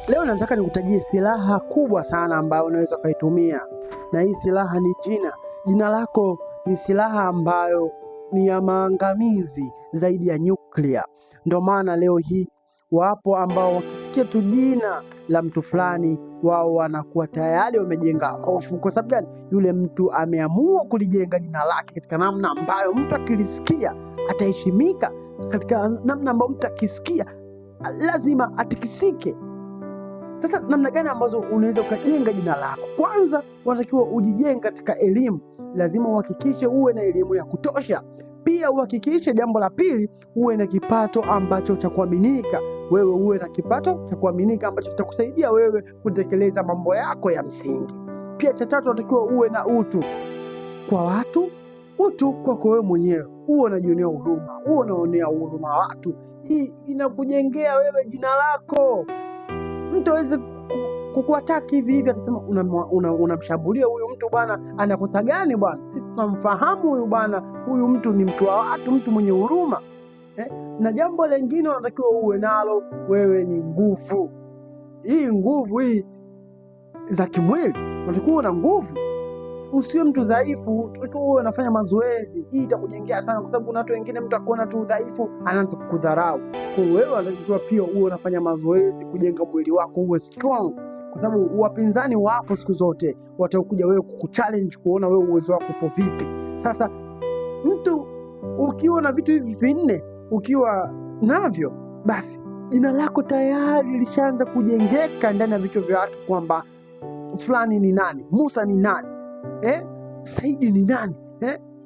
Leo nataka nikutajie silaha kubwa sana ambayo unaweza ukaitumia, na hii silaha ni jina. Jina lako ni silaha ambayo ni ya maangamizi zaidi ya nyuklia. Ndio maana leo hii wapo ambao wakisikia tu jina la mtu fulani, wao wanakuwa tayari wamejenga hofu. Kwa sababu gani? Yule mtu ameamua kulijenga jina lake katika namna ambayo mtu akilisikia ataheshimika, katika namna ambayo mtu akisikia lazima atikisike. Sasa namna gani ambazo unaweza ukajenga jina lako? Kwanza unatakiwa ujijenga katika elimu. Lazima uhakikishe uwe na elimu ya kutosha. Pia uhakikishe, jambo la pili, uwe na kipato ambacho cha kuaminika. Wewe uwe na kipato cha kuaminika ambacho kitakusaidia wewe kutekeleza mambo yako ya msingi. Pia cha tatu, unatakiwa uwe na utu kwa watu, utu kwako wewe mwenyewe. Uwe unajionea huruma, uwe unaonea huruma watu. Hii inakujengea wewe jina lako. Mtu aweze kukuataki hivi hivi, atasema unamshambulia huyu mtu bwana, anakosa gani bwana? Sisi tunamfahamu huyu bwana, huyu mtu ni mtu wa watu, mtu mwenye huruma. Na jambo lingine unatakiwa uwe nalo, wewe ni nguvu. Hii nguvu hii za kimwili, unatakiwa na nguvu. Usiwe mtu dhaifu, unatakiwa uwe unafanya mazoezi. Hii itakujengea sana, kwa sababu kuna watu wengine, mtu akiona tu dhaifu anaanza kukudharau. Kwa hiyo wewe unatakiwa pia uwe unafanya mazoezi kujenga mwili wako uwe strong, kwa sababu wapinzani wapo siku zote, watakuja wewe kukuchallenge kuona wewe uwezo wako upo vipi. Sasa mtu ukiwa na vitu hivi vinne ukiwa navyo, basi jina lako tayari lishaanza kujengeka ndani ya vichwa vya watu, kwamba fulani ni nani, Musa ni nani, Saidi ni nani,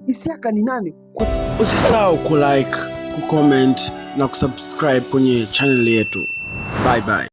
Isiaka ni nani. Usisahau kulike, kucomment na kusubscribe kwenye channel yetu. Bye bye.